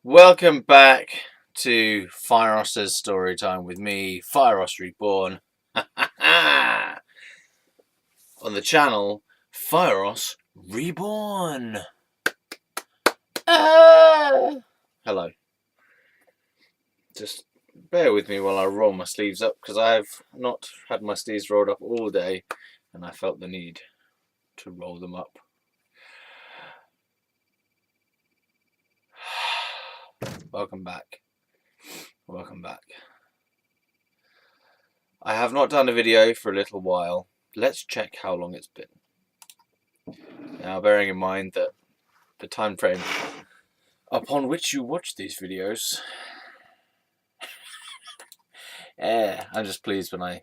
Welcome back to Cyrus's story time with me, Cyrus Reborn, on the channel Cyrus Reborn. Hello. Just bear with me while I roll my sleeves up because I've not had my sleeves rolled up all day and I felt the need to roll them up. Welcome back. Welcome back. I have not done a video for a little while. Let's check how long it's been. Now, bearing in mind that the time frame upon which you watch these videos, I'm just pleased when I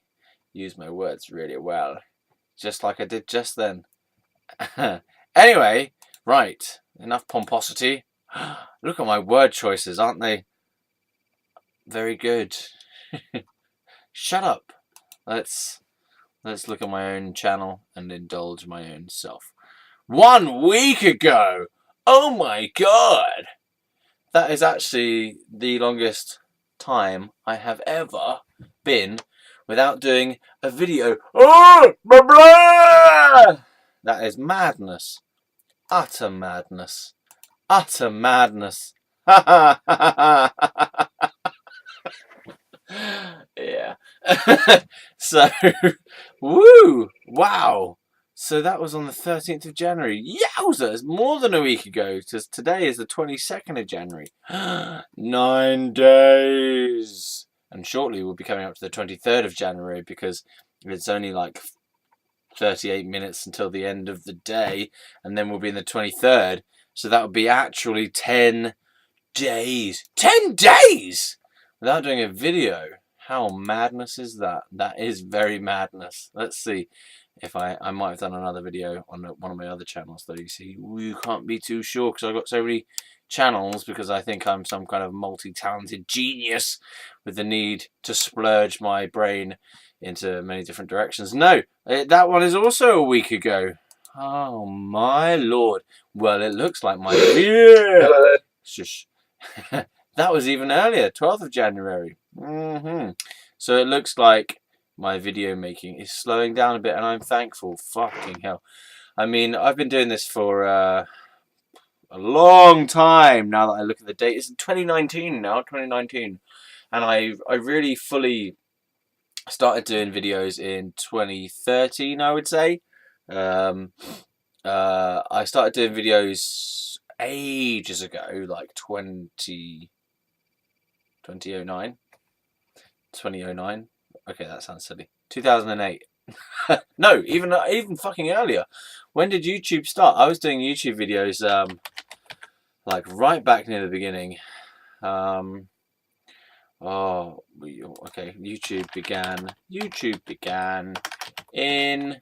use my words really well, just like I did just then. Anyway, right, enough pomposity. Look at my word choices, aren't they very good? Shut up. Let's look at my own channel and indulge my own self. 1 week ago! Oh my god! That is actually the longest time I have ever been without doing a video. Oh, blah, blah! That is madness. Utter madness. Utter madness. Yeah. So, woo! Wow! So that was on the 13th of January. Yowza! It's more than a week ago. Today is the 22nd of January. 9 days! And shortly we'll be coming up to the 23rd of January because it's only like 38 minutes until the end of the day. And then we'll be in the 23rd. So that would be actually 10 days. 10 days! Without doing a video. How madness is that? That is very madness. Let's see if I might have done another video on one of my other channels, though. You see, you can't be too sure because I've got so many channels because I think I'm some kind of multi-talented genius with the need to splurge my brain into many different directions. No, that one is also a week ago. Oh my lord. Well, it looks like my video. Shush. That was even earlier, 12th of January. So it looks like my video making is slowing down a bit, and I'm thankful. Fucking hell. I mean, I've been doing this for a long time now that I look at the date. It's 2019 now, 2019. And I really fully started doing videos in 2013, I would say. I started doing videos ages ago, like 2009. Okay, that sounds silly. 2008. No, even fucking earlier. When did YouTube start? I was doing YouTube videos like right back near the beginning. Okay, YouTube began in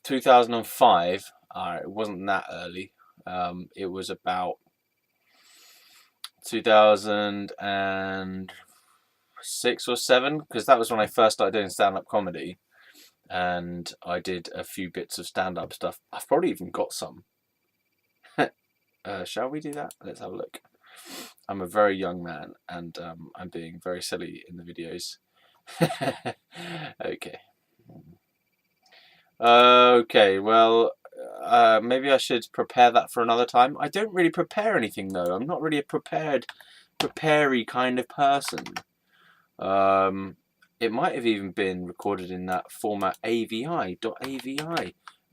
2005. It wasn't that early. It was about 2006 or 7, because that was when I first started doing stand-up comedy, and I did a few bits of stand-up stuff. I've probably even got some. Shall we do that? Let's have a look. I'm a very young man, and I'm being very silly in the videos. Okay, well, maybe I should prepare that for another time. I don't really prepare anything, though. I'm not really a prepared-y kind of person. It might have even been recorded in that format AVI.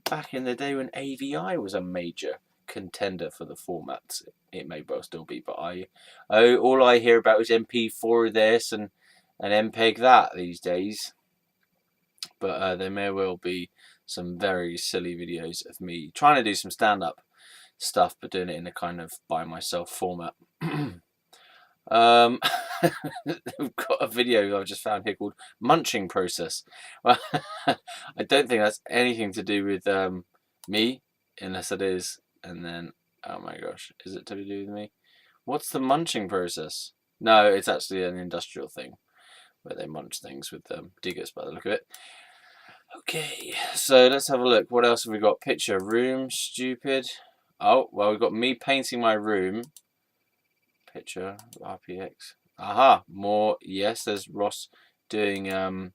Back in the day when AVI was a major contender for the format. It may well still be, but all I hear about is MP4 this and MPEG that these days. But there may well be some very silly videos of me trying to do some stand-up stuff, but doing it in a kind of by myself format. We've got a video I've just found here called Munching Process. Well, I don't think that's anything to do with me, unless it is. And then, oh my gosh, is it to do with me? What's the munching process? No, it's actually an industrial thing where they munch things with diggers by the look of it. Okay, so let's have a look. What else have we got? Picture, room, stupid. Oh, well, we've got me painting my room. Picture, RPX. Aha, more. Yes, there's Ross doing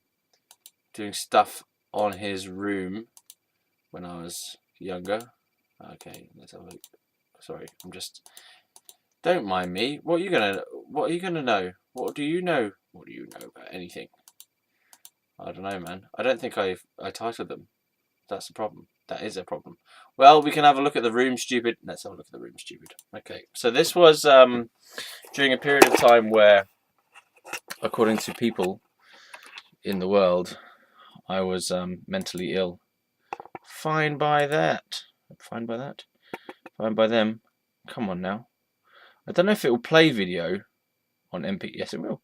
doing stuff on his room when I was younger. Okay, let's have a look. Sorry, I'm just. Don't mind me. What are you gonna know? What do you know? What do you know about anything? I don't know, man. I don't think I titled them. That's the problem. That is a problem. Well, we can have a look at the room, stupid. Let's have a look at the room, stupid. Okay, so this was during a period of time where, according to people in the world, I was mentally ill. Fine by that. Fine by that. Fine by them. Come on now. I don't know if it will play video on MP. Yes, it will.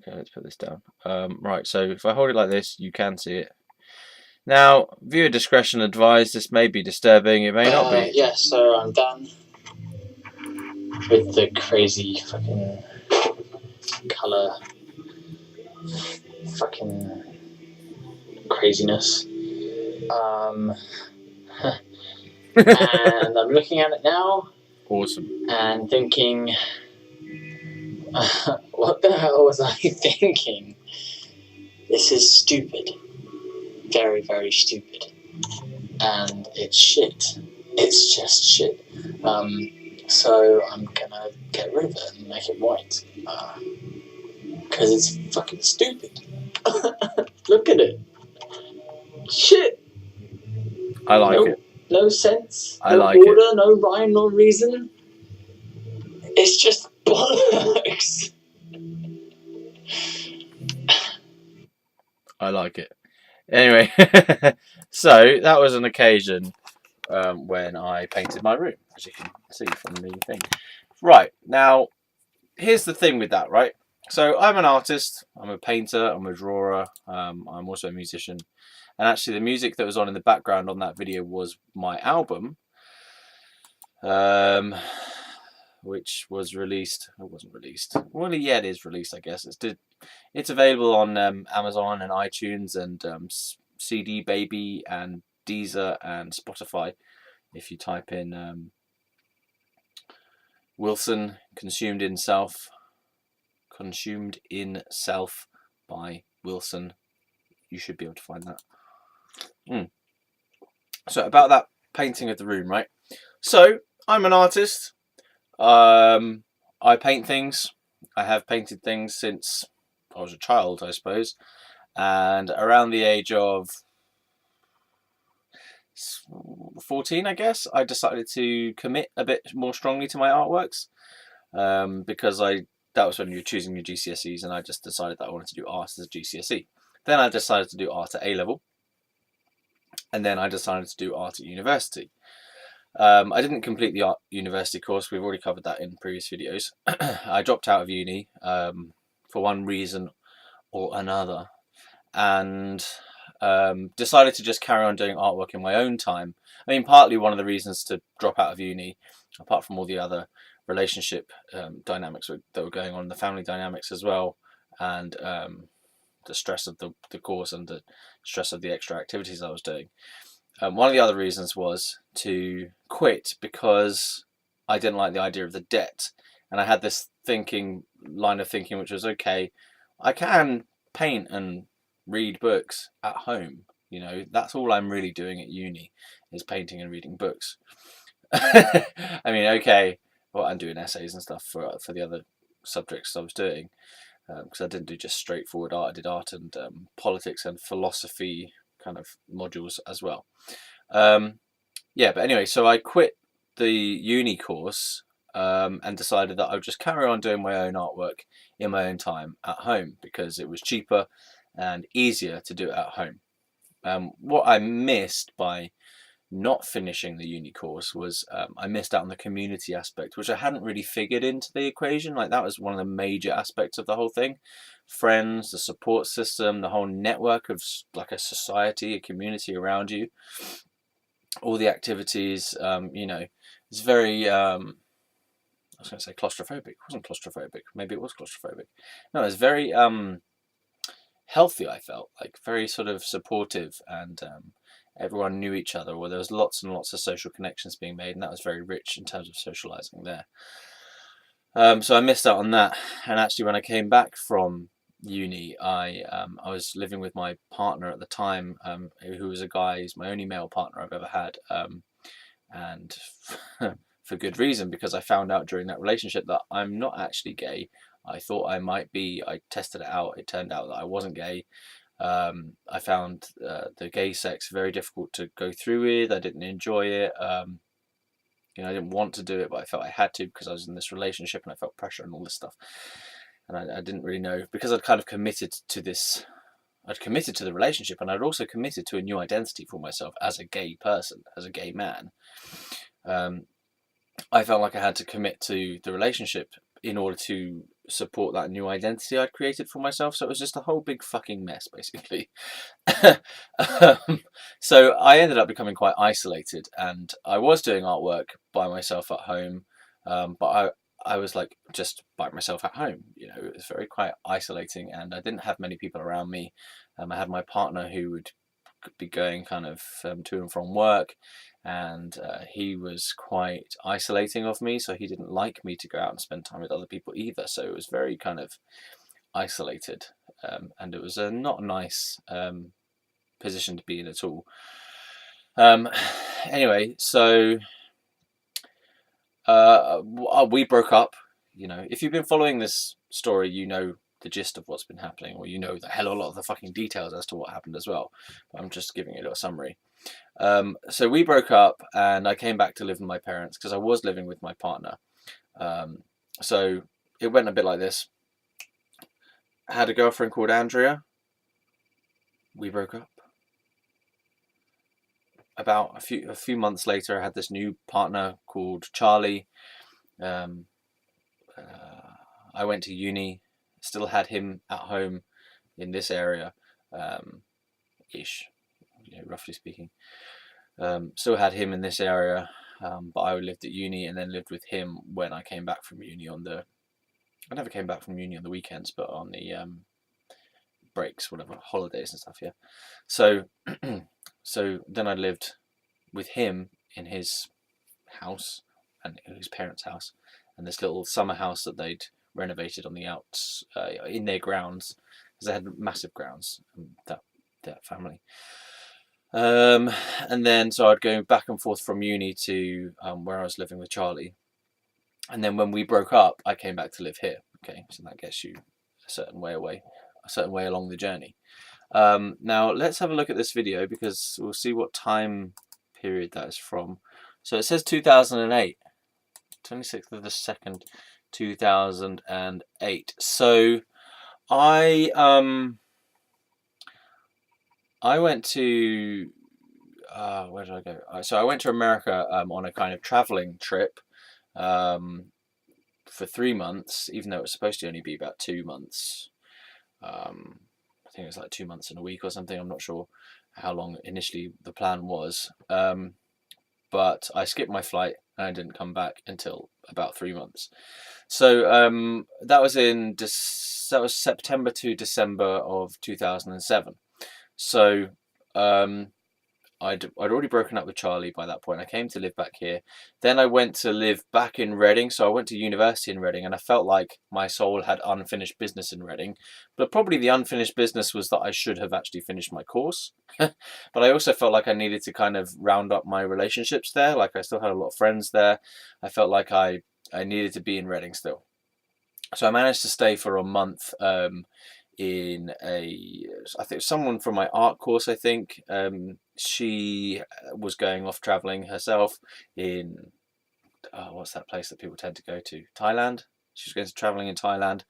Okay, let's put this down. Right, so if I hold it like this, you can see it. Now, viewer discretion advised. This may be disturbing. It may not be. Yeah, so I'm done with the crazy fucking colour fucking craziness. And I'm looking at it now. Awesome. And thinking, what the hell was I thinking? This is stupid. Very, very stupid. And it's shit. It's just shit. So I'm gonna get rid of it and make it white. Because it's fucking stupid. Look at it. Shit. I like it. No sense. I no like order, it. no rhyme, no reason. It's just bollocks. I like it. Anyway, so that was an occasion when I painted my room, as you can see from the thing. Right, now, here's the thing with that, right? So I'm an artist, I'm a painter, I'm a drawer, I'm also a musician. And actually the music that was on in the background on that video was my album, which was released. It wasn't released. Well, yeah, it is released, I guess. It's available on Amazon and iTunes and CD Baby and Deezer and Spotify. If you type in Wilson Consumed in Self by Wilson, you should be able to find that. So about that painting of the room, right? So I'm an artist. I paint things. I have painted things since I was a child, I suppose. And around the age of 14, I guess, I decided to commit a bit more strongly to my artworks. Because that was when you were choosing your GCSEs, and I just decided that I wanted to do art as a GCSE. Then I decided to do art at A-level. And then I decided to do art at university. I didn't complete the art university course. We've already covered that in previous videos. I dropped out of uni for one reason or another, and decided to just carry on doing artwork in my own time. I mean, partly one of the reasons to drop out of uni, apart from all the other relationship dynamics that were going on, the family dynamics as well, and the stress of the course and the stress of the extra activities I was doing. One of the other reasons was to quit because I didn't like the idea of the debt. And I had this line of thinking, which was, okay, I can paint and read books at home. You know, that's all I'm really doing at uni is painting and reading books. I mean, okay, well, I'm doing essays and stuff for the other subjects I was doing. Because I didn't do just straightforward art. I did art and politics and philosophy kind of modules as well. Yeah, but anyway, so I quit the uni course and decided that I would just carry on doing my own artwork in my own time at home because it was cheaper and easier to do it at home. What I missed by not finishing the uni course was I missed out on the community aspect, which I hadn't really figured into the equation. Like, that was one of the major aspects of the whole thing. Friends, the support system, the whole network of like a society, a community around you, all the activities, you know, it's very, I was going to say claustrophobic. It wasn't claustrophobic. Maybe it was claustrophobic. No, it's very healthy, I felt, like very sort of supportive and everyone knew each other, or there was lots and lots of social connections being made, and that was very rich in terms of socializing there. So I missed out on that. And actually, when I came back from uni, I was living with my partner at the time, who was a guy. He's my only male partner I've ever had, and for good reason, because I found out during that relationship that I'm not actually gay. I thought I might be. I tested it out. It turned out that I wasn't gay. I found the gay sex very difficult to go through with. I didn't enjoy it. I didn't want to do it, but I felt I had to because I was in this relationship and I felt pressure and all this stuff. And I didn't really know, because I'd kind of committed to this. I'd committed to the relationship, and I'd also committed to a new identity for myself as a gay person, as a gay man. I felt like I had to commit to the relationship in order to support that new identity I'd created for myself. So it was just a whole big fucking mess, basically. So I ended up becoming quite isolated, and I was doing artwork by myself at home, but I was like just by myself at home. It was very quite isolating, and I didn't have many people around me. I had my partner who would be going kind of to and from work, and he was quite isolating of me, so he didn't like me to go out and spend time with other people either. So it was very kind of isolated, and it was a not nice position to be in at all. Anyway, so we broke up. If you've been following this story, you know the gist of what's been happening, or you know the hell of a lot of the fucking details as to what happened as well. But I'm just giving you a little summary. So we broke up, and I came back to live with my parents because I was living with my partner. So it went a bit like this. I had a girlfriend called Andrea. We broke up. About a few months later, I had this new partner called Charlie. I went to uni, still had him at home in this area, ish, roughly speaking. Still had him in this area, but I lived at uni and then lived with him when I came back from uni I never came back from uni on the weekends, but on the breaks, whatever, holidays and stuff, yeah. So so then I lived with him in his house and his parents' house, and this little summer house that they'd renovated on the outs in their grounds, because they had massive grounds, that family. And then so I'd go back and forth from uni to where I was living with Charlie, and then when we broke up, I came back to live here. Okay, so that gets you a certain way along the journey. Now let's have a look at this video, because we'll see what time period that is from. So it says 2008, 26th of the 2nd, 2008. So I went to where did I go? So I went to America on a kind of traveling trip for 3 months, even though it was supposed to only be about 2 months. I think it was like 2 months and a week or something. I'm not sure how long initially the plan was, but I skipped my flight and I didn't come back until about 3 months. So that was September to December of 2007. So I'd already broken up with Charlie by that point. I came to live back here. Then I went to live back in Reading. So I went to university in Reading, and I felt like my soul had unfinished business in Reading. But probably the unfinished business was that I should have actually finished my course. But I also felt like I needed to kind of round up my relationships there. Like I still had a lot of friends there. I felt like I needed to be in Reading still. So I managed to stay for a month I think someone from my art course, I think. She was going off traveling herself in, what's that place that people tend to go to? Thailand? She was going to traveling in Thailand.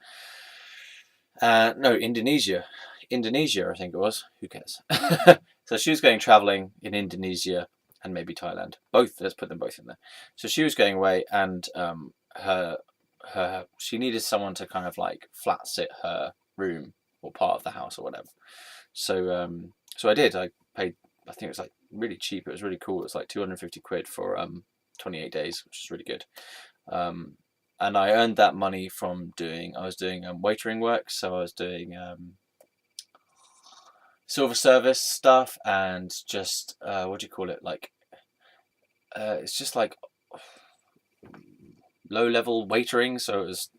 No, Indonesia. Indonesia, I think it was. Who cares? So she was going traveling in Indonesia and maybe Thailand. Both, let's put them both in there. So she was going away, and she needed someone to kind of like flat sit her room or part of the house or whatever. So so I did. I paid, I think it was like really cheap. It was really cool. It was like 250 quid for 28 days, which is really good. And I earned that money from I was doing waitering work. So I was doing silver service stuff, and just what do you call it? Like it's just like low level waitering. So it was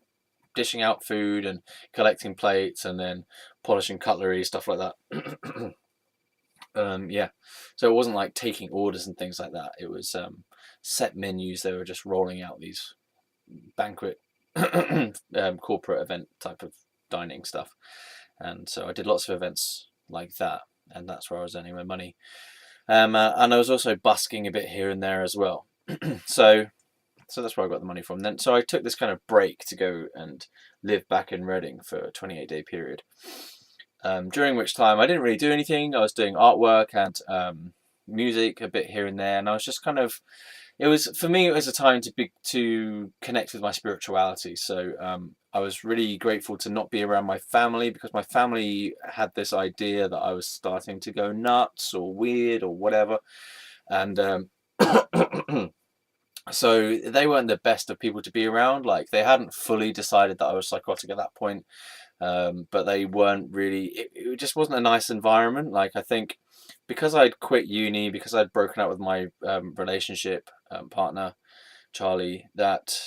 dishing out food and collecting plates and then polishing cutlery, stuff like that. Yeah, so it wasn't like taking orders and things like that. It was set menus. They were just rolling out these banquet corporate event type of dining stuff, and so I did lots of events like that, and that's where I was earning my money. And I was also busking a bit here and there as well. so so that's where I got the money from. Then so I took this kind of break to go and live back in Reading for a 28-day period. During which time I didn't really do anything. I was doing artwork and music a bit here and there, and I was just kind of. It was for me. It was a time to connect with my spirituality. So I was really grateful to not be around my family, because my family had this idea that I was starting to go nuts or weird or whatever, and so they weren't the best of people to be around. Like, they hadn't fully decided that I was psychotic at that point. But they weren't really. It just wasn't a nice environment. Like, I think because I'd quit uni, because I'd broken up with my relationship partner, Charlie, that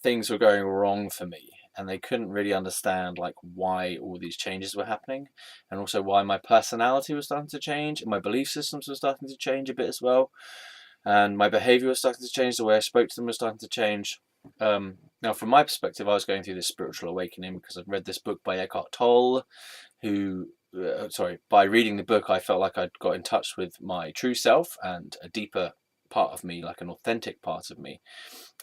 things were going wrong for me, and they couldn't really understand like why all these changes were happening, and also why my personality was starting to change, and my belief systems were starting to change a bit as well, and my behavior was starting to change. The way I spoke to them was starting to change. Now, from my perspective, I was going through this spiritual awakening because I'd read this book by Eckhart Tolle, who, by reading the book, I felt like I'd got in touch with my true self and a deeper part of me, like an authentic part of me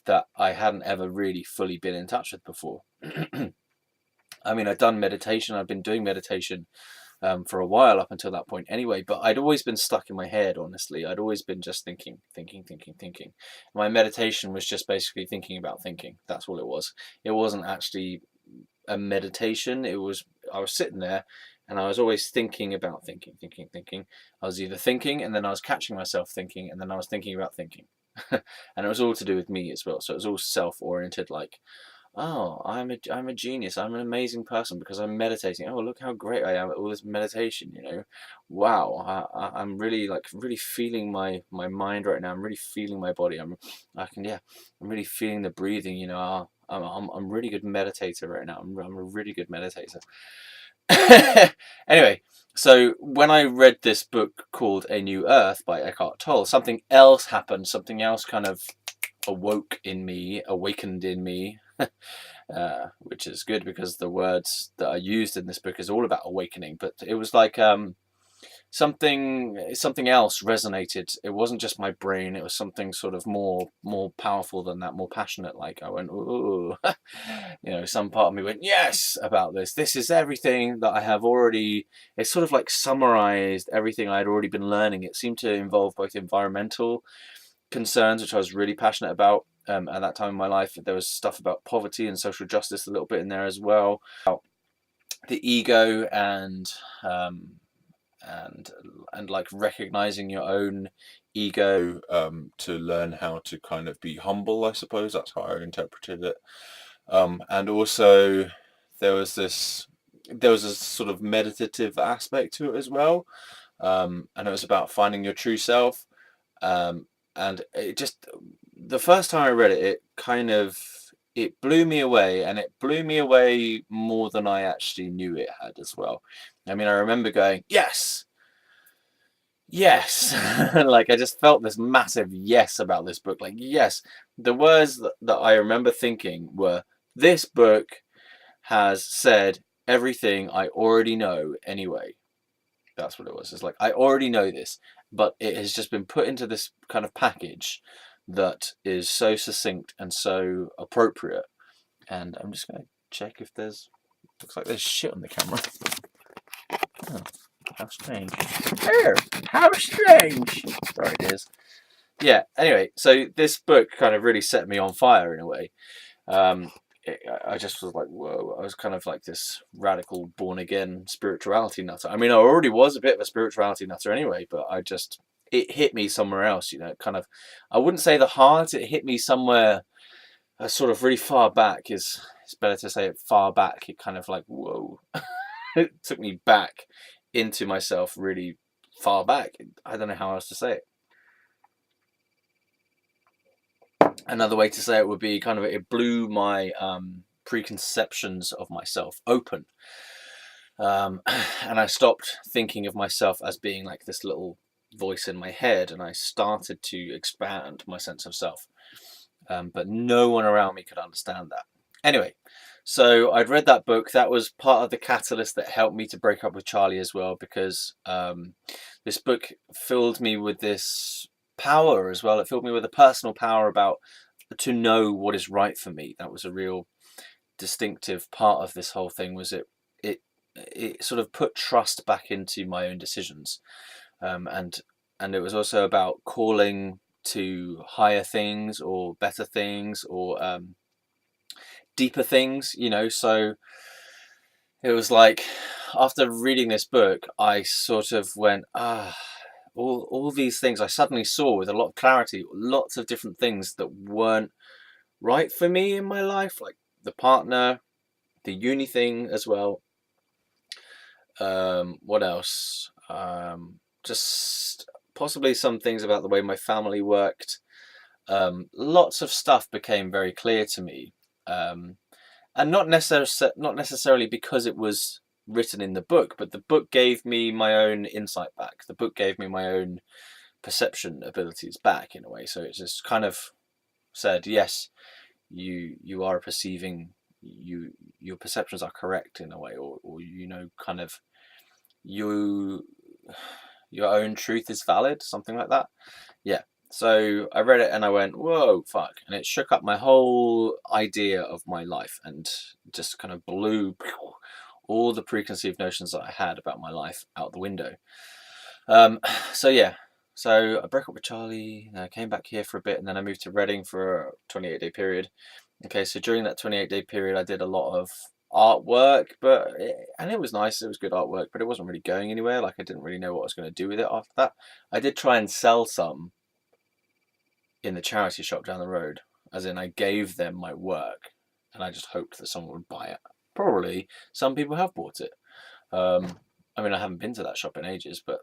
that I hadn't ever really fully been in touch with before. I mean, I'd done meditation, I'd been doing meditation for a while up until that point anyway, but I'd always been stuck in my head, honestly. I'd always been just thinking. My meditation was just basically thinking about thinking. That's all it was. It wasn't actually a meditation. I was sitting there and I was always thinking about thinking. I was either thinking and then I was catching myself thinking and then I was thinking about thinking. And it was all to do with me as well. So it was all self-oriented, like, oh, I'm a genius. I'm an amazing person because I'm meditating. Oh, look how great I am at all this meditation. Wow. I'm really really feeling my mind right now. I'm really feeling my body. I'm really feeling the breathing. I'm really good meditator right now. I'm a really good meditator. Anyway, so when I read this book called A New Earth by Eckhart Tolle, something else happened. Something else kind of awakened in me, which is good because the words that are used in this book is all about awakening. But it was like something else resonated. It wasn't just my brain. It was something sort of more powerful than that, more passionate. Like, I went, ooh, some part of me went, yes, about this. This is everything that I have already. It sort of like summarized everything I had already been learning. It seemed to involve both environmental concerns, which I was really passionate about at that time in my life. There was stuff about poverty and social justice a little bit in there as well, about the ego and like recognizing your own ego, to learn how to kind of be humble, I suppose. That's how I interpreted it. And also there was a sort of meditative aspect to it as well, and it was about finding your true self. And it just, the first time I read it, it blew me away, and it blew me away more than I actually knew it had as well. I mean, I remember going, yes, yes. Like, I just felt this massive yes about this book. Like, yes, the words that I remember thinking were, this book has said everything I already know anyway. That's what it was. It's like, I already know this, but it has just been put into this kind of package that is so succinct and so appropriate. And I'm just going to check if looks like there's shit on the camera. Oh, how strange. Oh, how strange. Sorry, it is. Yeah, anyway, so this book kind of really set me on fire in a way. I just was like, whoa. I was kind of like this radical born again spirituality nutter. I mean, I already was a bit of a spirituality nutter anyway, but it hit me somewhere else, kind of. I wouldn't say the heart. It hit me somewhere sort of really far back. It's better to say it far back. It kind of like, whoa. It took me back into myself really far back. I don't know how else to say it. Another way to say it would be kind of, it blew my preconceptions of myself open. And I stopped thinking of myself as being like this little voice in my head, and I started to expand my sense of self. But no one around me could understand that. Anyway, so I'd read that book. That was part of the catalyst that helped me to break up with Charlie as well, because this book filled me with this power as well. It filled me with a personal power to know what is right for me. That was a real distinctive part of this whole thing. Was it sort of put trust back into my own decisions, and it was also about calling to higher things or better things or deeper things, so it was like, after reading this book, I sort of went, all these things I suddenly saw with a lot of clarity, lots of different things that weren't right for me in my life, like the partner, the uni thing as well. What else? Just possibly some things about the way my family worked. Lots of stuff became very clear to me, and not necessarily because it was written in the book, but the book gave me my own insight back. The book gave me my own perception abilities back in a way. So it just kind of said, yes, you are perceiving, your perceptions are correct in a way, or kind of your own truth is valid, something like that. Yeah. So I read it and I went, whoa, fuck. And it shook up my whole idea of my life and just kind of blew all the preconceived notions that I had about my life out the window. So yeah. So I broke up with Charlie, and I came back here for a bit, and then I moved to Reading for a 28-day period. Okay, so during that 28-day period, I did a lot of artwork, and it was nice. It was good artwork, but it wasn't really going anywhere. Like, I didn't really know what I was going to do with it after that. I did try and sell some in the charity shop down the road, as in I gave them my work, and I just hoped that someone would buy it. Probably some people have bought it. I mean, I haven't been to that shop in ages, but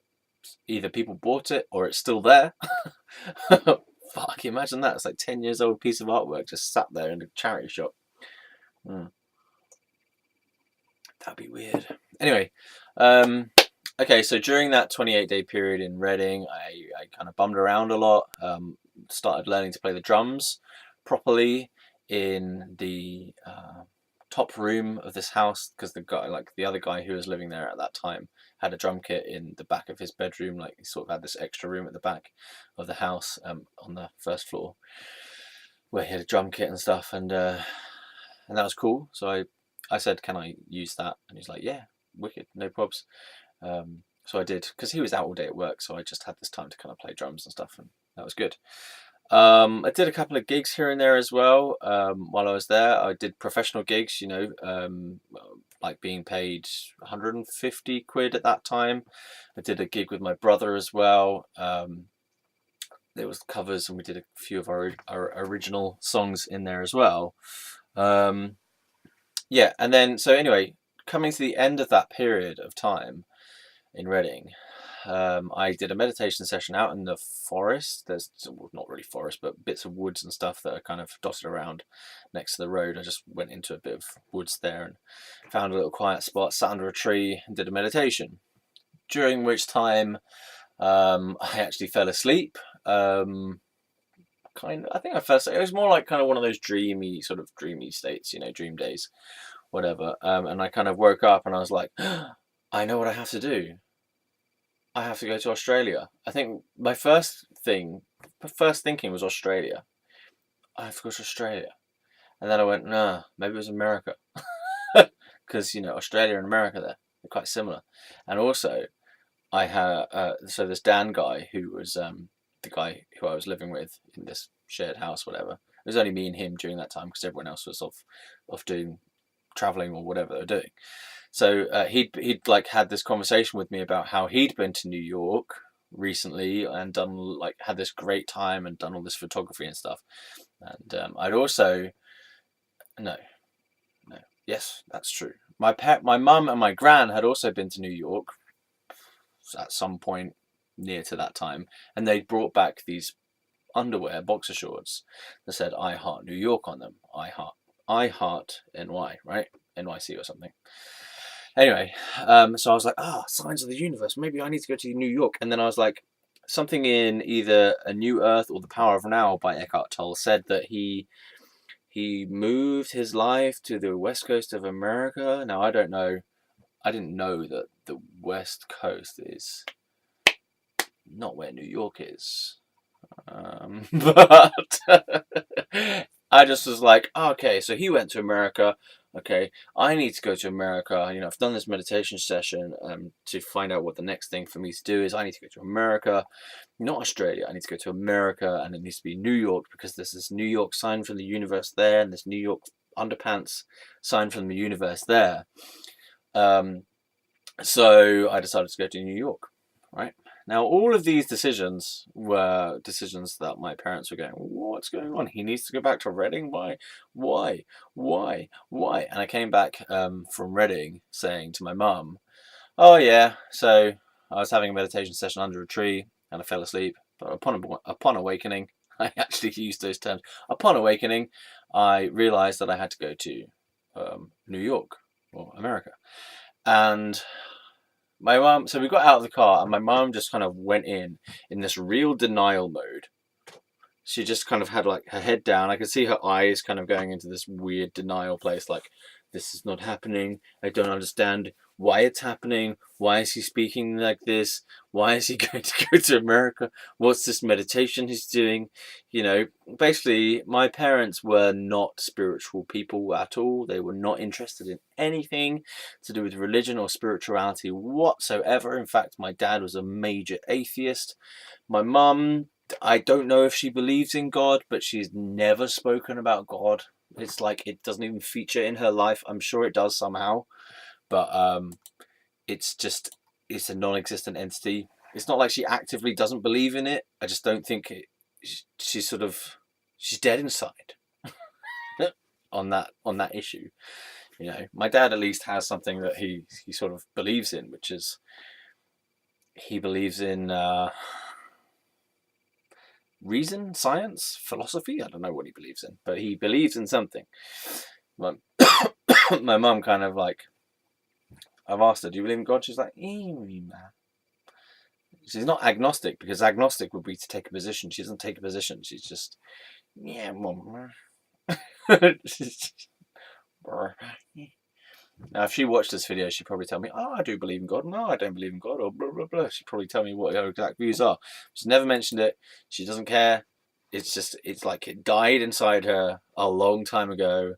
either people bought it or it's still there. Fuck, imagine that. It's like 10 years old piece of artwork just sat there in a charity shop. That'd be weird. Anyway, okay, so during that 28-day period in Reading, I kind of bummed around a lot. Started learning to play the drums properly in the top room of this house, because the other guy who was living there at that time had a drum kit in the back of his bedroom. Like, he sort of had this extra room at the back of the house, on the first floor, where he had a drum kit and stuff, and that was cool. So I said, can I use that? And he's like, yeah, wicked, no probs. So I did, because he was out all day at work, so I just had this time to kind of play drums and stuff, and that was good. I did a couple of gigs here and there as well. While I was there, I did professional gigs, like being paid 150 quid at that time. I did a gig with my brother as well. There was covers, and we did a few of our original songs in there as well. Yeah, and then, so anyway, coming to the end of that period of time in Reading, I did a meditation session out in the forest. There's not really forest, but bits of woods and stuff that are kind of dotted around next to the road. I just went into a bit of woods there and found a little quiet spot, sat under a tree and did a meditation, during which time I actually fell asleep. I think it was more like kind of one of those dreamy states, dream days, whatever. And I kind of woke up and I was like, I know what I have to do. I have to go to Australia. I think my first thinking was Australia. I have to go to Australia. And then I went, nah, maybe it was America. Because, Australia and America, they're quite similar. And also, I had, so this Dan guy, who was the guy who I was living with in this shared house, whatever. It was only me and him during that time, because everyone else was off doing traveling or whatever they were doing. So he'd like had this conversation with me about how he'd been to New York recently and done had this great time and done all this photography and stuff. And I'd also yes, that's true. My mum and my gran had also been to New York at some point near to that time, and they brought back these underwear, boxer shorts, that said "I Heart New York" on them. I Heart NY, right? NYC or something. Anyway, so I was like, signs of the universe. Maybe I need to go to New York. And then I was like, something in either A New Earth or The Power of Now by Eckhart Tolle said that he moved his life to the west coast of America. Now I don't know. I didn't know that the west coast is not where New York is. But I just was like, okay, so he went to America. Okay, I need to go to America. I've done this meditation session to find out what the next thing for me to do is. I need to go to America, not Australia. I need to go to America, and it needs to be New York because there's this New York sign from the universe there, and this New York underpants sign from the universe there. So I decided to go to New York, right? Now, all of these decisions were decisions that my parents were going, what's going on? He needs to go back to Reading? Why? Why? And I came back from Reading saying to my mum, oh yeah, so I was having a meditation session under a tree and I fell asleep. But upon awakening, I actually used those terms. Upon awakening, I realised that I had to go to New York or America. And my mum, so we got out of the car and my mum just kind of went in this real denial mode. She just kind of had like her head down. I could see her eyes kind of going into this weird denial place, like, this is not happening. I don't understand why it's happening. Why is he speaking like this? Why is he going to go to America? What's this meditation he's doing? Basically, my parents were not spiritual people at all. They were not interested in anything to do with religion or spirituality whatsoever. In fact, my dad was a major atheist. My mum, I don't know if she believes in God, but she's never spoken about God. It's like it doesn't even feature in her life. I'm sure it does somehow, but it's a non-existent entity. It's not like she actively doesn't believe in it. I just don't think she's dead inside on that issue. My dad at least has something that he sort of believes in, which is he believes in reason, science, philosophy. I don't know what he believes in, but he believes in something. My mum kind of like, I've asked her, do you believe in God? She's like, she's not agnostic, because agnostic would be to take a position. She doesn't take a position. She's just, yeah, mum. Now, if she watched this video, she'd probably tell me, oh, I do believe in God. No, I don't believe in God, or blah, blah, blah. She'd probably tell me what her exact views are. She's never mentioned it. She doesn't care. It's like it died inside her a long time ago,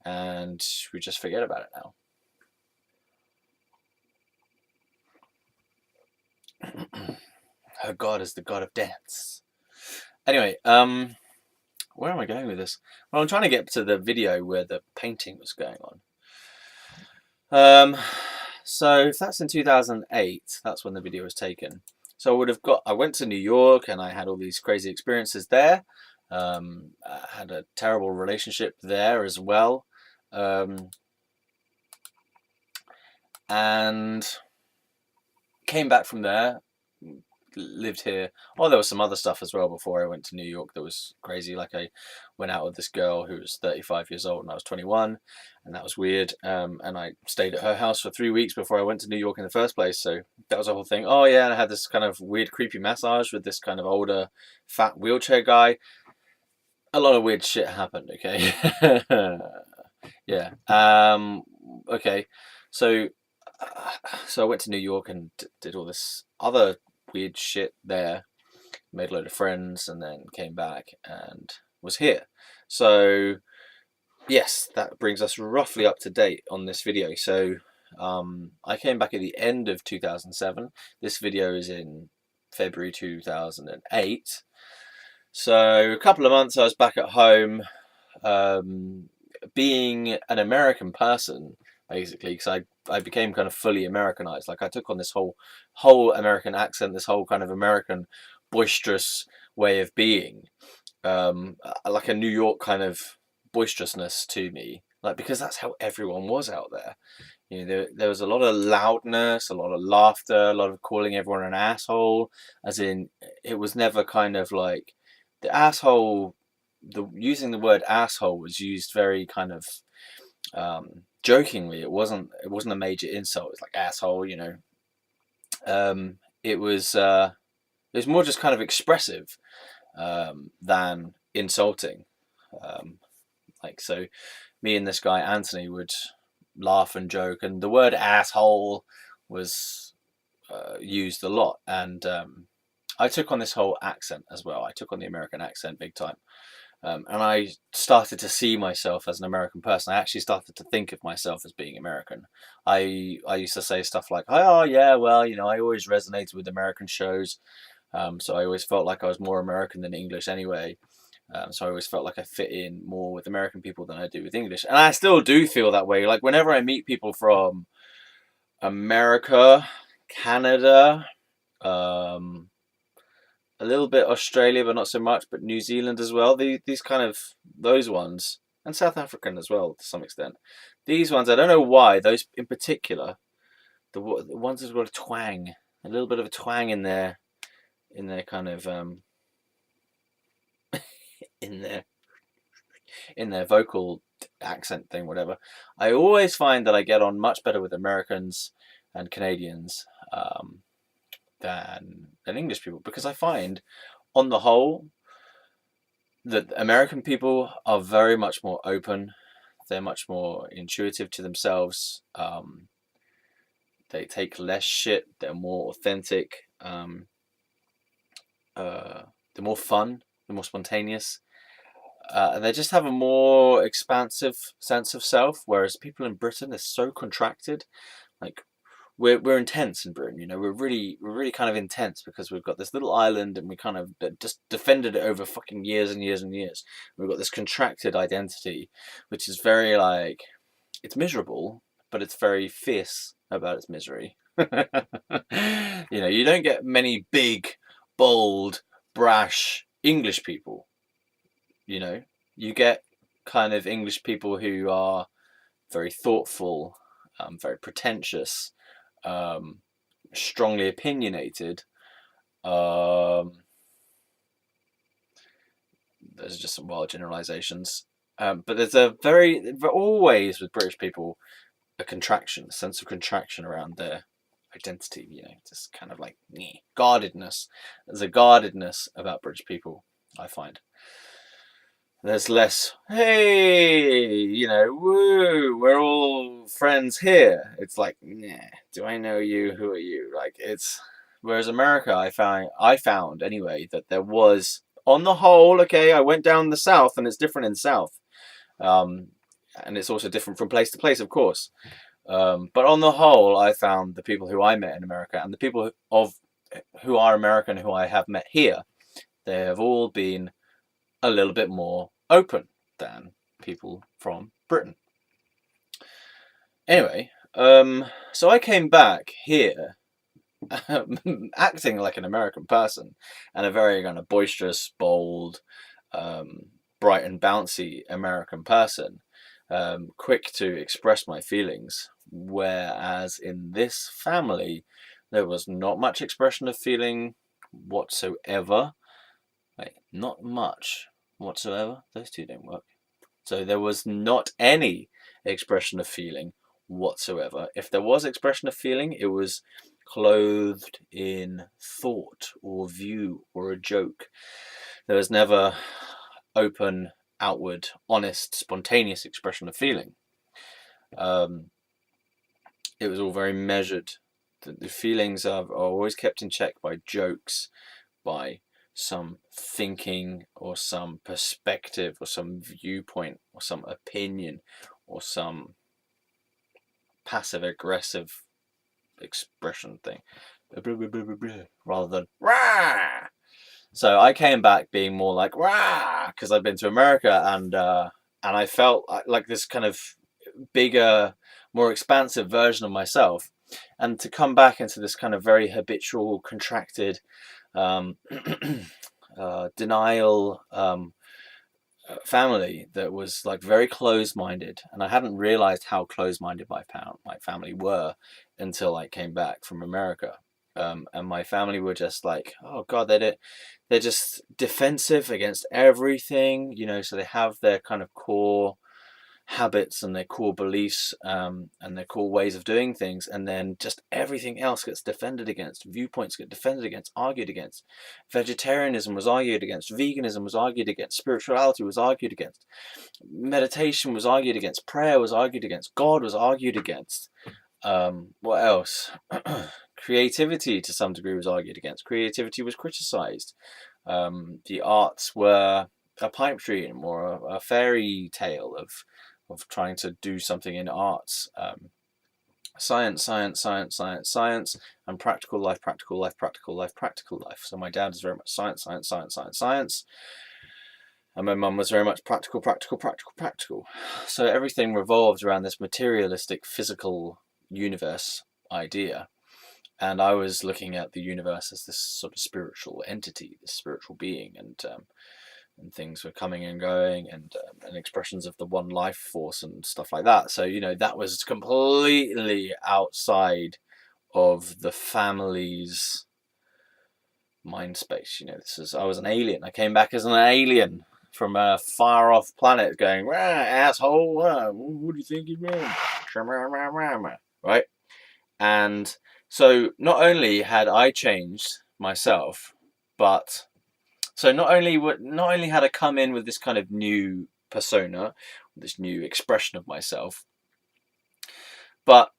and we just forget about it now. Her God is the God of dance. Anyway, where am I going with this? Well, I'm trying to get to the video where the painting was going on. So if that's in 2008, that's when the video was taken. So I went to New York and I had all these crazy experiences there. I had a terrible relationship there as well. And came back from there, lived here. Oh, there was some other stuff as well before I went to New York that was crazy. Like I went out with this girl who was 35 years old and I was 21, and that was weird. And I stayed at her house for 3 weeks before I went to New York in the first place. So that was a whole thing. Oh yeah, and I had this kind of weird creepy massage with this kind of older fat wheelchair guy. A lot of weird shit happened, okay? Yeah. Okay. So I went to New York and did all this other weird shit there, made a load of friends, and then came back and was here. So yes, that brings us roughly up to date on this video. So I came back at the end of 2007. This video is in February 2008. So a couple of months I was back at home, being an American person, basically, because I became kind of fully Americanized. Like I took on this whole American accent, this whole kind of American boisterous way of being, like a New York kind of boisterousness to me. like, because that's how everyone was out there. There was a lot of loudness, a lot of laughter, a lot of calling everyone an asshole, as in it was never kind of like the asshole. The using the word asshole was used very kind of jokingly. It wasn't a major insult. It's like asshole, It was more just kind of expressive than insulting. Um, like so, me and this guy Anthony would laugh and joke, and the word asshole was used a lot. And I took on this whole accent as well. I took on the American accent big time. And I started to see myself as an American person. I actually started to think of myself as being American. I used to say stuff like, "Oh yeah, well, I always resonated with American shows, so I always felt like I was more American than English anyway. So I always felt like I fit in more with American people than I do with English, and I still do feel that way. Like whenever I meet people from America, Canada, um, a little bit Australia, but not so much, but New Zealand as well. These kind of those ones, and South African as well to some extent. These ones, I don't know why. Those in particular, the ones that have got a twang, a little bit of a twang in their kind of in their in their vocal accent thing, whatever. I always find that I get on much better with Americans and Canadians than English people, because I find, on the whole, that American people are very much more open. They're much more intuitive to themselves. They take less shit. They're more authentic. They're more fun. They're more spontaneous. And they just have a more expansive sense of self. Whereas people in Britain are so contracted. Like we're intense in Britain. We're really kind of intense because we've got this little island and we kind of just defended it over fucking years and years and years. We've got this contracted identity, which is very like, it's miserable, but it's very fierce about its misery. You don't get many big, bold, brash English people. You get kind of English people who are very thoughtful, very pretentious, strongly opinionated. Those are just some wild generalizations. But there's always with British people a sense of contraction around their identity. Just kind of like guardedness. There's a guardedness about British people, I find. There's less, hey, woo, we're all friends here. It's like, nah, do I know you? Who are you? Like, whereas America, I found anyway, that there was, on the whole, okay, I went down the South and it's different in the South. And it's also different from place to place, of course. But on the whole, I found the people who I met in America and the people who are American who I have met here, they have all been a little bit more open than people from Britain. Anyway, so I came back here acting like an American person and a very kind of boisterous, bold, bright and bouncy American person, quick to express my feelings, whereas in this family there was not much expression of feeling whatsoever. Not much whatsoever. Those two don't work. So there was not any expression of feeling whatsoever. If there was expression of feeling, it was clothed in thought or view or a joke. There was never open, outward, honest, spontaneous expression of feeling. It was all very measured. The feelings are always kept in check by jokes, by some thinking or some perspective or some viewpoint or some opinion or some passive aggressive expression thing, rather than rah. So I came back being more like rah because I've been to America and I felt like this kind of bigger, more expansive version of myself, and to come back into this kind of very habitual, contracted denial, family that was like very close-minded, and I hadn't realized how close-minded my family were until I came back from America. And my family were just like, oh God, they're just defensive against everything, you know. So they have their kind of core habits and their core beliefs, and their core ways of doing things, and then just everything else gets defended against. Viewpoints get defended against, argued against. Vegetarianism was argued against, veganism was argued against, spirituality was argued against, meditation was argued against, prayer was argued against, God was argued against. What else? Creativity to some degree was argued against. Creativity was criticized. The arts were a pipe dream or a fairy tale of trying to do something in arts. Science, science, science, science, science, and practical life, practical life, practical life, practical life. So my dad is very much science, science, science, science, science. And my mum was very much practical, practical, practical, practical. So everything revolved around this materialistic, physical universe idea. And I was looking at the universe as this sort of spiritual entity, this spiritual being, and things were coming and going, and expressions of the one life force and stuff like that. So, you know, that was completely outside of the family's mind space. You know, I was an alien. I came back as an alien from a far off planet going, rah, asshole, what do you think you mean? Right? And so not only had I changed myself, but so not only had I come in with this kind of new persona, this new expression of myself, but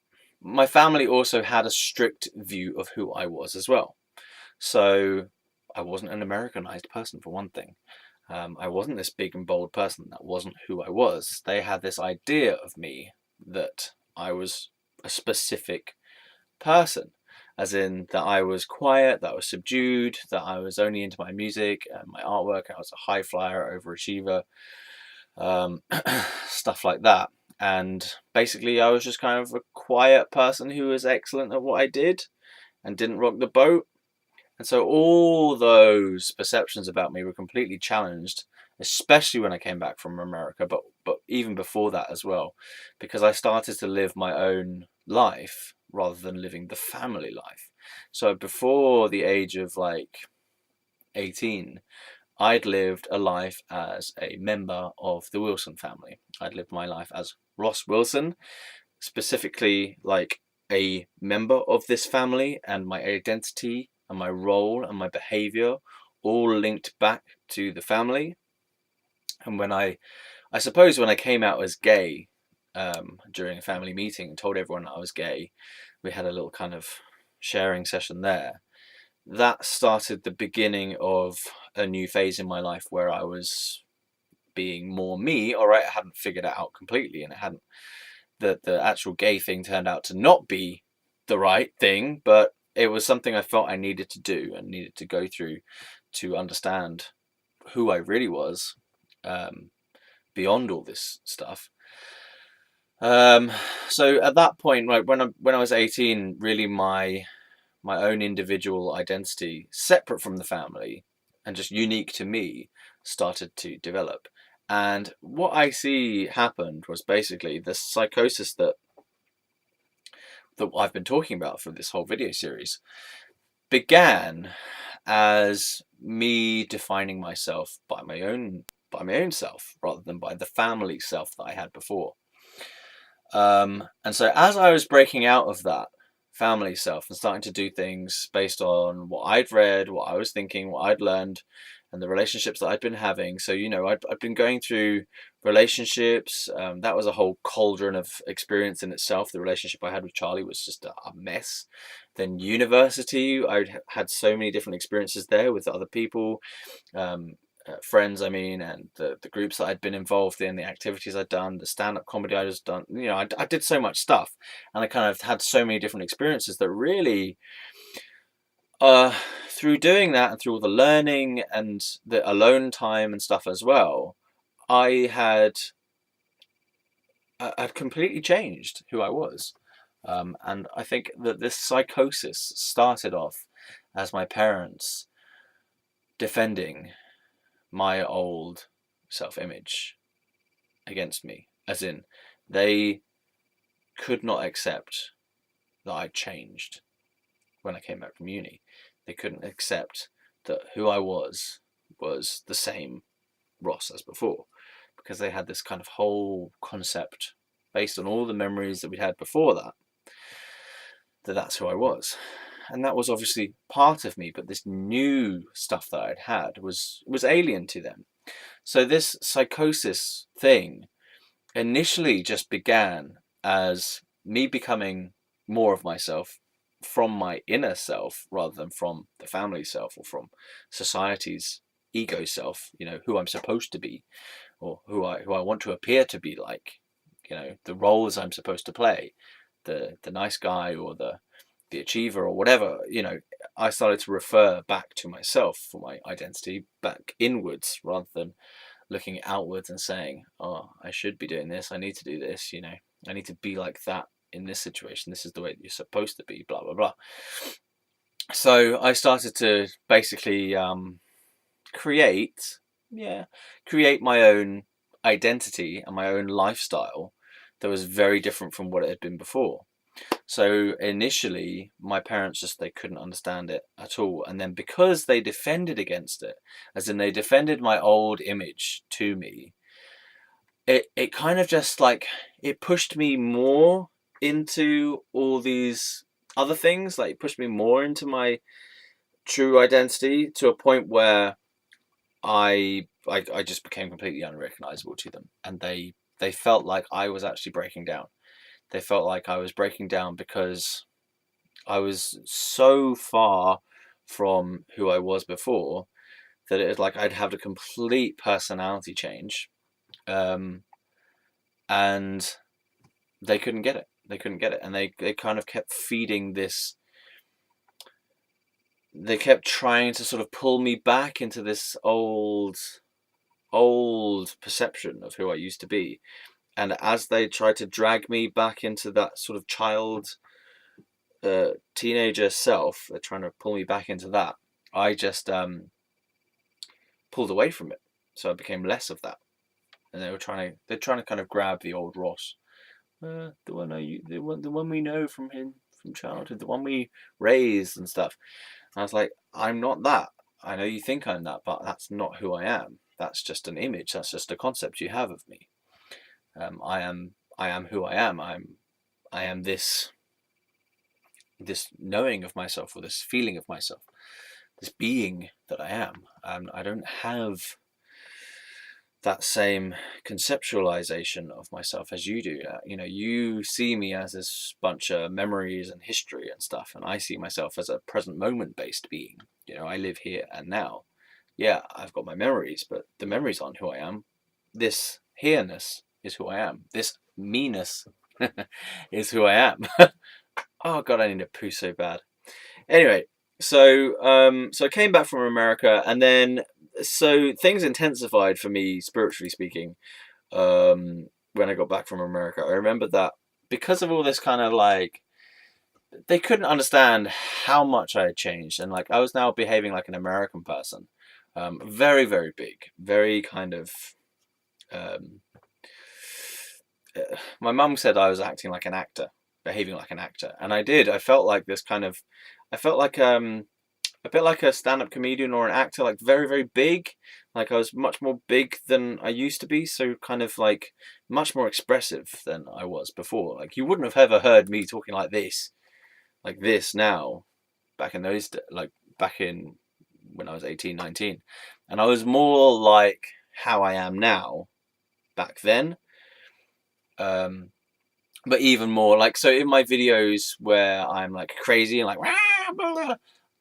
my family also had a strict view of who I was as well. So I wasn't an Americanized person, for one thing. I wasn't this big and bold person. That wasn't who I was. They had this idea of me that I was a specific person, as in that I was quiet, that I was subdued, that I was only into my music and my artwork, I was a high flyer, overachiever, stuff like that. And basically I was just kind of a quiet person who was excellent at what I did and didn't rock the boat. And so all those perceptions about me were completely challenged, especially when I came back from America, but even before that as well, because I started to live my own life rather than living the family life. So before the age of like 18, I'd lived a life as a member of the Wilson family. I'd lived my life as Ross Wilson, specifically like a member of this family, and my identity and my role and my behavior all linked back to the family. And when I suppose when I came out as gay, during a family meeting and told everyone I was gay, we had a little kind of sharing session there. That started the beginning of a new phase in my life where I was being more me. All right, I hadn't figured it out completely, and it hadn't the actual gay thing turned out to not be the right thing, but it was something I felt I needed to do and needed to go through to understand who I really was, beyond all this stuff. So at that point, like when I was 18, really my own individual identity, separate from the family and just unique to me, started to develop. And what I see happened was basically the psychosis that I've been talking about for this whole video series began as me defining myself by my own self rather than by the family self that I had before. And so as I was breaking out of that family self and starting to do things based on what I'd read, what I was thinking, what I'd learned, and the relationships that I'd been having. So, you know, I'd been going through relationships. That was a whole cauldron of experience in itself. The relationship I had with Charlie was just a mess. Then university, I'd had so many different experiences there with other people. Friends, I mean, and the groups that I'd been involved in, the activities I'd done, the stand-up comedy I'd done. You know, I did so much stuff, and I kind of had so many different experiences that really, through doing that and through all the learning and the alone time and stuff as well, I'd completely changed who I was. And I think that this psychosis started off as my parents defending my old self-image against me, as in they could not accept that I changed when I came back from uni. They couldn't accept that who I was the same Ross as before, because they had this kind of whole concept based on all the memories that we'd had before that, that's who I was. And that was obviously part of me, but this new stuff that I'd had was alien to them. So this psychosis thing initially just began as me becoming more of myself from my inner self rather than from the family self or from society's ego self, who I'm supposed to be or who I want to appear to be like, the roles I'm supposed to play, the nice guy or the achiever or whatever, I started to refer back to myself for my identity, back inwards rather than looking outwards and saying, oh, I should be doing this, I need to do this, I need to be like that in this situation, this is the way that you're supposed to be, blah blah blah. So I started to basically create my own identity and my own lifestyle that was very different from what it had been before. So initially my parents they couldn't understand it at all, and then because they defended against it, as in they defended my old image to me, it kind of just like it pushed me more into all these other things, like it pushed me more into my true identity to a point where I just became completely unrecognizable to them, and they felt like I was actually breaking down. They felt like I was breaking down because I was so far from who I was before that it was like I'd have a complete personality change, and they couldn't get it. They couldn't get it, and they kind of kept feeding this. They kept trying to sort of pull me back into this old perception of who I used to be. And as they tried to drag me back into that sort of child, teenager self, they're trying to pull me back into that, I just pulled away from it. So I became less of that. And they're trying to kind of grab the old Ross, the one we know from childhood, the one we raised and stuff. And I was like, I'm not that. I know you think I'm that, but that's not who I am. That's just an image. That's just a concept you have of me. I am who I am. I am this knowing of myself, or this feeling of myself, this being that I am. I don't have that same conceptualization of myself as you do. You see me as this bunch of memories and history and stuff, and I see myself as a present moment based being. I live here and now. Yeah, I've got my memories, but the memories aren't who I am. This here-ness is who I am. This me-ness is who I am. Oh God, I need to poo so bad. Anyway, so I came back from America, and then so things intensified for me spiritually speaking. When I got back from America, I remember that because of all this kind of like, they couldn't understand how much I had changed, and like I was now behaving like an American person. Very, very big, very kind of. My mum said I was acting like an actor, behaving like an actor, and I did. I felt like this kind of. I felt like a bit like a stand-up comedian or an actor, like very, very big. Like I was much more big than I used to be, so kind of like much more expressive than I was before. Like you wouldn't have ever heard me talking like this now, back in those, like back in when I was 18, 19. And I was more like how I am now back then. But even more like, so in my videos where I'm like crazy and like,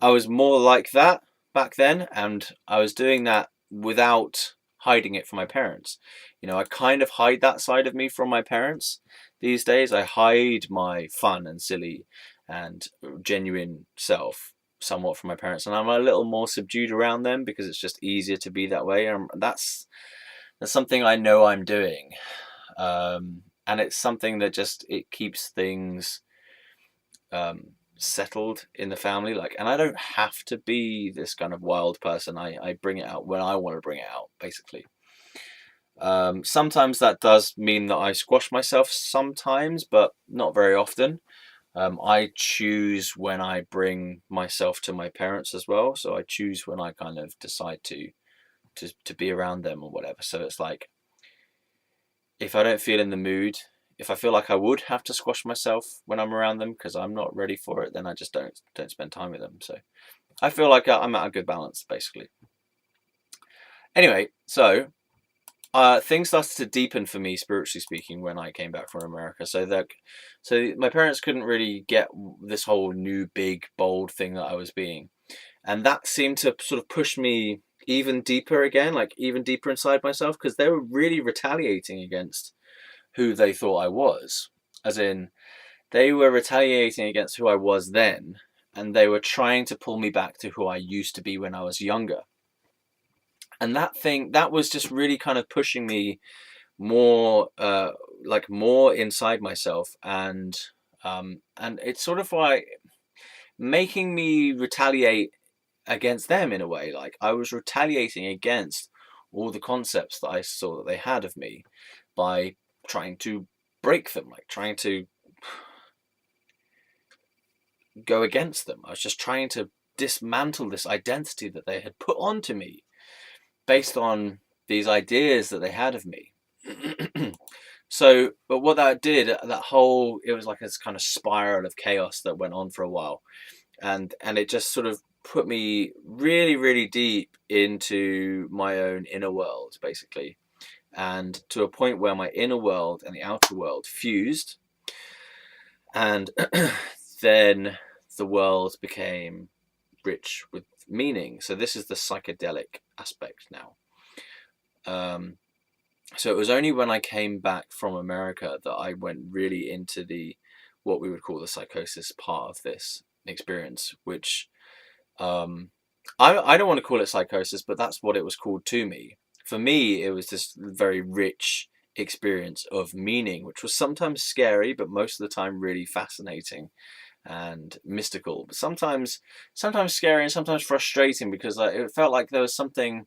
I was more like that back then, and I was doing that without hiding it from my parents. I kind of hide that side of me from my parents these days. I hide my fun and silly and genuine self somewhat from my parents, and I'm a little more subdued around them because it's just easier to be that way. And that's something I know I'm doing, and it's something that just it keeps things settled in the family. Like, and I don't have to be this kind of wild person. I bring it out when I want to bring it out, basically. Sometimes that does mean that I squash myself sometimes, but not very often. I choose when I bring myself to my parents as well. So I choose when I kind of decide to be around them or whatever. So it's like if I don't feel in the mood, if I feel like I would have to squash myself when I'm around them because I'm not ready for it, then I just don't spend time with them. So I feel like I'm at a good balance basically. Anyway, so things started to deepen for me spiritually speaking when I came back from America. So my parents couldn't really get this whole new big bold thing that I was being, and that seemed to sort of push me even deeper again, like even deeper inside myself, because they were really retaliating against who they thought I was, as in they were retaliating against who I was then, and they were trying to pull me back to who I used to be when I was younger. And that was just really kind of pushing me more like more inside myself, and it's sort of like making me retaliate against them in a way. Like I was retaliating against all the concepts that I saw that they had of me by trying to break them, like trying to go against them. I was just trying to dismantle this identity that they had put onto me based on these ideas that they had of me. So, but what that did, it was like this kind of spiral of chaos that went on for a while, and it just sort of put me really, really deep into my own inner world, basically, and to a point where my inner world and the outer world fused, and then the world became rich with meaning. So this is the psychedelic aspect now. So it was only when I came back from America that I went really into the what we would call the psychosis part of this experience, which I don't want to call it psychosis, but that's what it was called to me. For me, it was this very rich experience of meaning, which was sometimes scary, but most of the time really fascinating and mystical. But sometimes scary and sometimes frustrating because it felt like there was something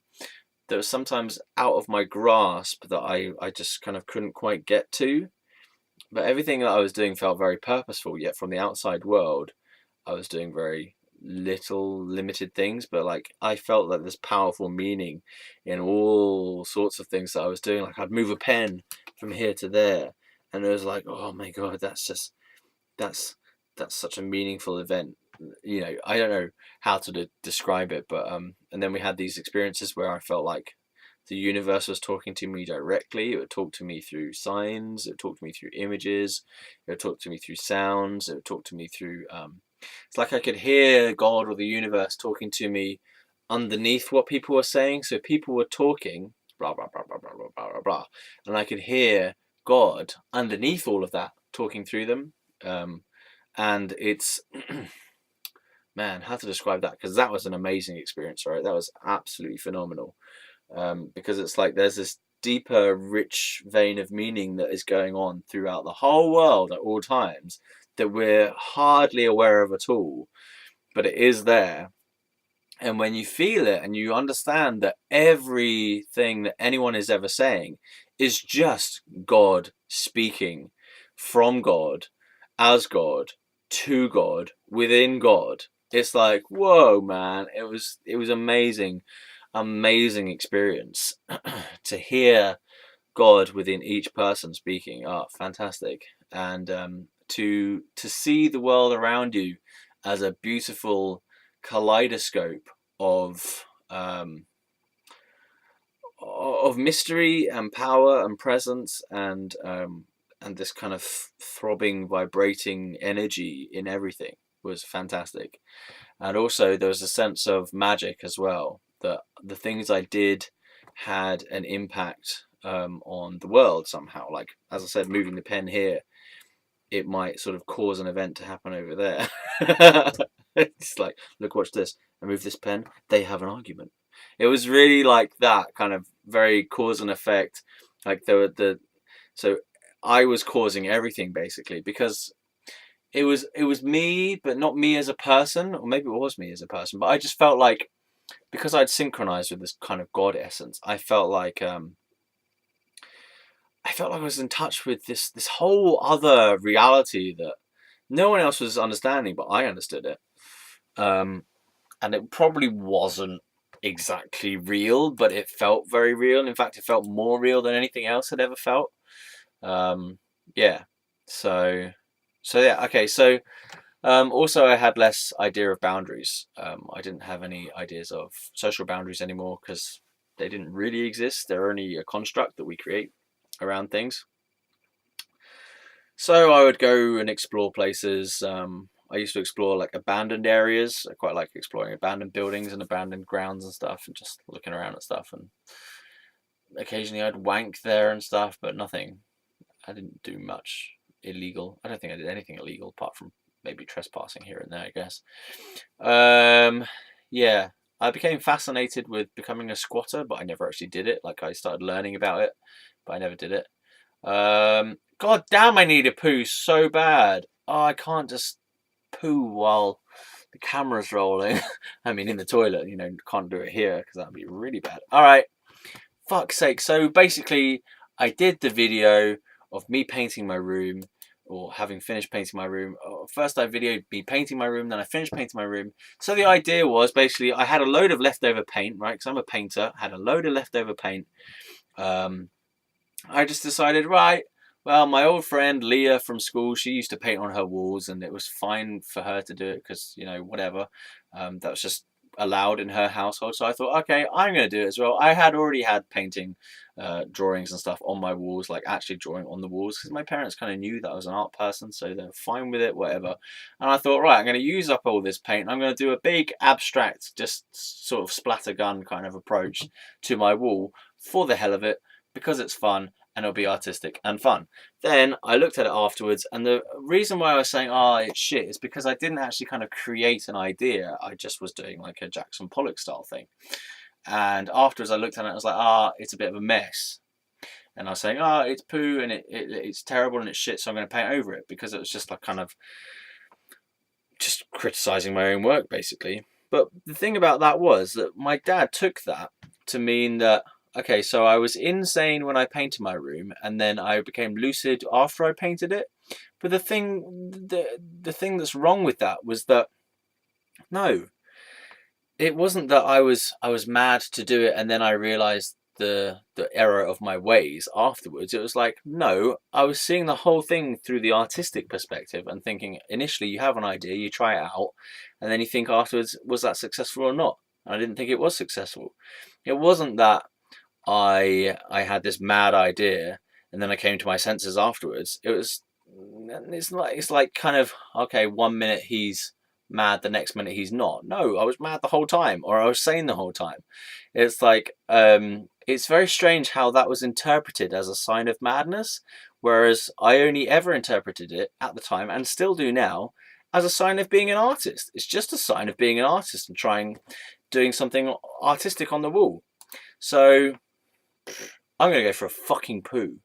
that was sometimes out of my grasp that I just kind of couldn't quite get to. But everything that I was doing felt very purposeful, yet from the outside world, I was doing very little limited things, but like I felt like there's powerful meaning in all sorts of things that I was doing. Like I'd move a pen from here to there, and it was like, oh my god, that's that's such a meaningful event. You know, I don't know how to describe it, but and then we had these experiences where I felt like the universe was talking to me directly. It would talk to me through signs. It would talk to me through images. It would talk to me through sounds. It would talk to me through. It's like I could hear God or the universe talking to me underneath what people were saying. So people were talking, blah blah blah blah blah blah blah blah, blah, and I could hear God underneath all of that talking through them. And it's man, how to describe that? Because that was an amazing experience, right? That was absolutely phenomenal. Because it's like there's this deeper, rich vein of meaning that is going on throughout the whole world at all times that we're hardly aware of at all, but it is there. And when you feel it and you understand that everything that anyone is ever saying is just God speaking from God, as God, to God, within God, it's like, whoa, man, it was amazing, amazing experience to hear God within each person speaking. Oh, fantastic. And to see the world around you as a beautiful kaleidoscope of of mystery and power and presence and this kind of throbbing, vibrating energy in everything was fantastic. And also there was a sense of magic as well, that the things I did had an impact on the world somehow. Like, as I said, moving the pen here, it might sort of cause an event to happen over there. It's like, look, watch this. I move this pen, they have an argument. It was really like that kind of very cause and effect. Like there were so I was causing everything basically because it was me, but not me as a person, or maybe it was me as a person. But I just felt like because I'd synchronized with this kind of God essence, I felt like I felt like I was in touch with this whole other reality that no one else was understanding, but I understood it. Um, and it probably wasn't exactly real, but it felt very real. In fact, it felt more real than anything else had ever felt. Um, yeah. So, yeah. Okay. So, also, I had less idea of boundaries. I didn't have any ideas of social boundaries anymore because they didn't really exist. They're only a construct that we create around things. So I would go and explore places. I used to explore like abandoned areas. I quite like exploring abandoned buildings and abandoned grounds and stuff, and just looking around at stuff. And occasionally I'd wank there and stuff, but nothing. I didn't do much illegal. I don't think I did anything illegal apart from maybe trespassing here and there, I guess. Yeah, I became fascinated with becoming a squatter, but I never actually did it. Like I started learning about it, but I never did it. God damn, I need a poo so bad. Oh, I can't just poo while the camera's rolling. I mean, in the toilet, can't do it here because that'd be really bad. All right, fuck's sake. So basically, I did the video of me painting my room or having finished painting my room. First, I videoed me painting my room, then I finished painting my room. So the idea was basically I had a load of leftover paint, right? Because I'm a painter. I had a load of leftover paint. I just decided, right, well, my old friend Leah from school, she used to paint on her walls, and it was fine for her to do it because, whatever. That was just allowed in her household. So I thought, okay, I'm going to do it as well. I had already had painting drawings and stuff on my walls, like actually drawing on the walls, because my parents kind of knew that I was an art person, so they're fine with it, whatever. And I thought, right, I'm going to use up all this paint. I'm going to do a big abstract, just sort of splattergun kind of approach to my wall for the hell of it, because it's fun and it'll be artistic and fun. Then I looked at it afterwards, and the reason why I was saying, oh, it's shit, is because I didn't actually kind of create an idea. I just was doing like a Jackson Pollock style thing. And afterwards I looked at it and I was like, it's a bit of a mess. And I was saying, it's poo and it's terrible and it's shit, so I'm going to paint over it, because it was just like kind of just criticizing my own work, basically. But the thing about that was that my dad took that to mean that, okay, so I was insane when I painted my room, and then I became lucid after I painted it. But the thing that's wrong with that was that, no, it wasn't that I was mad to do it, and then I realized the error of my ways afterwards. It was like, no, I was seeing the whole thing through the artistic perspective and thinking, initially you have an idea, you try it out, and then you think afterwards, was that successful or not? And I didn't think it was successful. It wasn't that I had this mad idea and then I came to my senses afterwards. It's like kind of, okay, 1 minute he's mad, the next minute he's not. No, I was mad the whole time, or I was sane the whole time. It's like, it's very strange how that was interpreted as a sign of madness, whereas I only ever interpreted it at the time, and still do now, as a sign of being an artist. It's just a sign of being an artist and doing something artistic on the wall. So I'm going to go for a fucking poo.